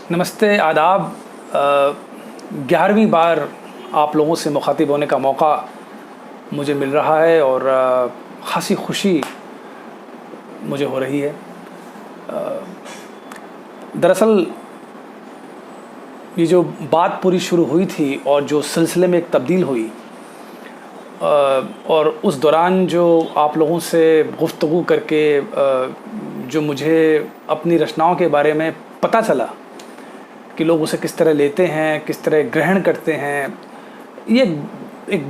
नमस्ते, आदाब। 11वीं बार आप लोगों से मुखातिब होने का मौका मुझे मिल रहा है और ख़ासी खुशी मुझे हो रही है। दरअसल ये जो बात पूरी शुरू हुई थी और जो सिलसिले में एक तब्दील हुई और उस दौरान जो आप लोगों से गुफ्तगू करके जो मुझे अपनी रचनाओं के बारे में पता चला कि लोग उसे किस तरह लेते हैं, किस तरह ग्रहण करते हैं, ये एक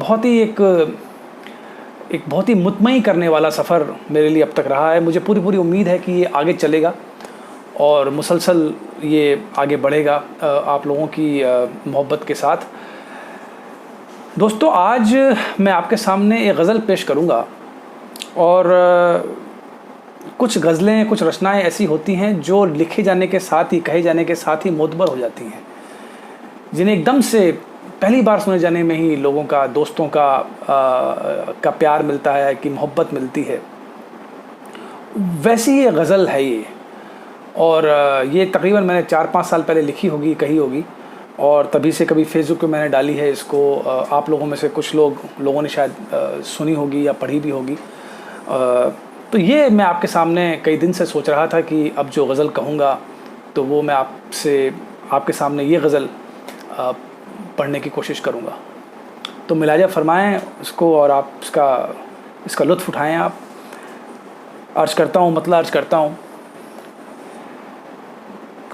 बहुत ही मुतमईन करने वाला सफ़र मेरे लिए अब तक रहा है। मुझे पूरी उम्मीद है कि ये आगे चलेगा और मुसलसल ये आगे बढ़ेगा आप लोगों की मोहब्बत के साथ। दोस्तों, आज मैं आपके सामने एक गज़ल पेश करूँगा और कुछ गज़लें, कुछ रचनाएं ऐसी होती हैं जो लिखे जाने के साथ ही, कहे जाने के साथ ही मोतबर हो जाती हैं, जिन्हें एकदम से पहली बार सुने जाने में ही लोगों का, दोस्तों का प्यार मिलता है, कि मोहब्बत मिलती है। वैसी ये गज़ल है ये, और ये तकरीबन मैंने 4-5 साल पहले लिखी होगी, कही होगी, और तभी से कभी फेसबुक पे मैंने डाली है इसको। आप लोगों में से कुछ लोगों ने शायद सुनी होगी या पढ़ी भी होगी। तो ये मैं आपके सामने कई दिन से सोच रहा था कि अब जो गज़ल कहूँगा तो वो मैं आपके सामने ये गज़ल पढ़ने की कोशिश करूँगा। तो मिलाजा फरमाएं उसको और आप इसका लुत्फ़ उठाएं। आप अर्ज़ करता हूँ,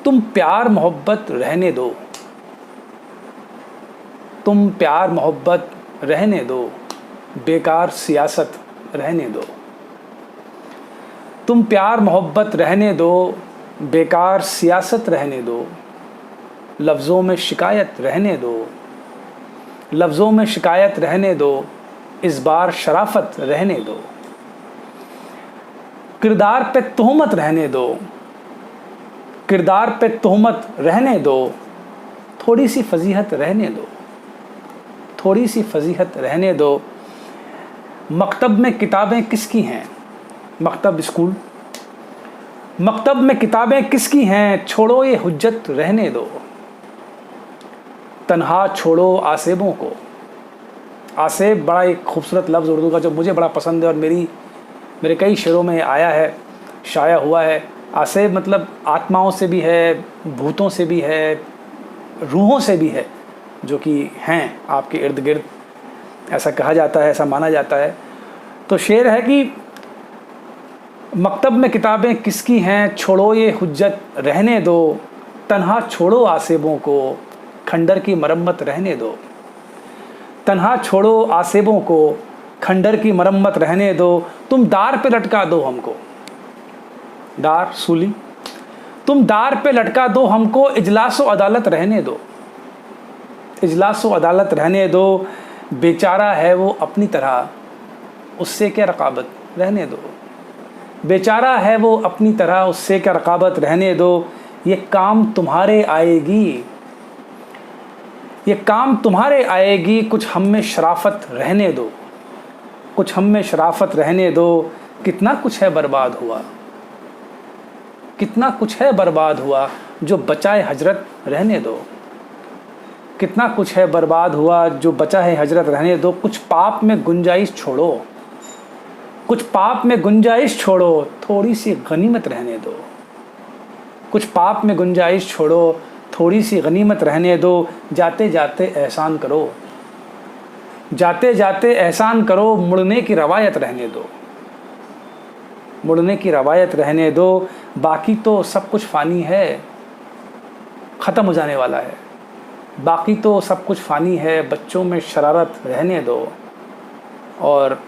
तुम प्यार मोहब्बत रहने दो, तुम प्यार मोहब्बत रहने दो, बेकार सियासत रहने दो। तुम प्यार मोहब्बत रहने दो, बेकार सियासत रहने दो। लफ्ज़ों में शिकायत रहने दो, लफ्ज़ों में शिकायत रहने दो, इस बार शराफत रहने दो। किरदार पे तोहमत रहने दो, किरदार पे तोहमत रहने दो। थोड़ी सी फजीहत रहने दो, थोड़ी सी फजीहत रहने दो। मकतब में किताबें किसकी हैं, मकतब स्कूल, मकतब में किताबें किसकी हैं, छोड़ो ये हुज्जत रहने दो। तन्हा छोड़ो आसेबों को। आसेब बड़ा एक खूबसूरत लफ्ज़ उर्दू का जो मुझे बड़ा पसंद है और मेरे कई शेरों में आया है, शाया हुआ है। आसेब मतलब आत्माओं से भी है, भूतों से भी है, रूहों से भी है, जो कि हैं आपके इर्द गिर्द, ऐसा कहा जाता है, ऐसा माना जाता है। तो शेर है कि मकतब में किताबें किसकी हैं, छोड़ो ये हुज्जत रहने दो। तन्हा छोड़ो आसेबों को, खंडर की मरम्मत रहने दो। तन्हा छोड़ो आसेबों को, खंडर की मरम्मत रहने दो। तुम दार पे लटका दो हमको, दार सूली, तुम दार पे लटका दो हमको, इजलास व अदालत रहने दो, इजलास व अदालत रहने दो। बेचारा है वो अपनी तरह, उससे क्या रकाबत रहने दो। बेचारा है वो अपनी तरह, उससे क्या रकाबत रहने दो। ये काम तुम्हारे आएगी, ये काम तुम्हारे आएगी, कुछ हम में शराफत रहने दो, कुछ हम में शराफत रहने दो। कितना कुछ है बर्बाद हुआ, कितना कुछ है बर्बाद हुआ, जो बचाए हजरत रहने दो। कितना कुछ है बर्बाद हुआ, जो बचा है हजरत रहने दो। कुछ पाप में गुंजाइश छोड़ो, कुछ पाप में गुंजाइश छोड़ो, थोड़ी सी गनीमत रहने दो। कुछ पाप में गुंजाइश छोड़ो, थोड़ी सी गनीमत रहने दो। जाते जाते एहसान करो, जाते जाते एहसान करो, मुड़ने की रवायत रहने दो, मुड़ने की रवायत रहने दो। बाकी तो सब कुछ फ़ानी है, ख़त्म हो जाने वाला है। बाकी तो सब कुछ फ़ानी है, बच्चों में शरारत रहने दो। और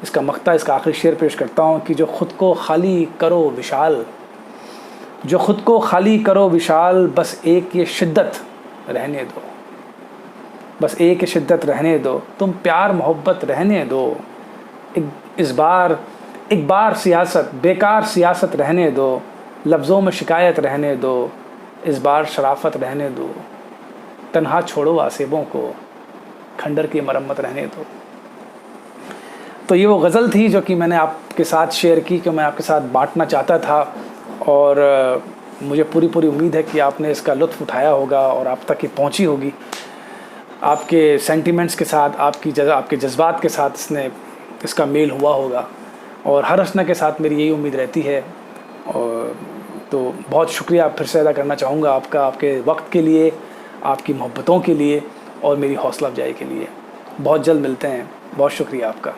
इसका मक्ता, इसका आखिरी शेर पेश करता हूँ कि जो ख़ुद को खाली करो विशाल, जो ख़ुद को खाली करो विशाल, बस एक ये शिद्दत रहने दो, बस एक ये शिद्दत रहने दो। तुम प्यार मोहब्बत रहने दो, एक बार सियासत, बेकार सियासत रहने दो। लफ्ज़ों में शिकायत रहने दो, इस बार शराफत रहने दो। तन्हा छोड़ो आसेबों को, खंडर की मरम्मत रहने दो। तो ये वो गज़ल थी जो कि मैंने आपके साथ शेयर की, कि मैं आपके साथ बांटना चाहता था। और मुझे पूरी उम्मीद है कि आपने इसका लुत्फ़ उठाया होगा और आप तक ये पहुंची होगी। आपके सेंटिमेंट्स के साथ, आपके जज्बात के साथ इसका मेल हुआ होगा और हर रचना के साथ मेरी यही उम्मीद रहती है। और तो बहुत शुक्रिया फिर से अदा करना चाहूँगा आपका, आपके वक्त के लिए, आपकी मोहब्बतों के लिए और मेरी हौसला अफजाई के लिए। बहुत जल्द मिलते हैं। बहुत शुक्रिया आपका।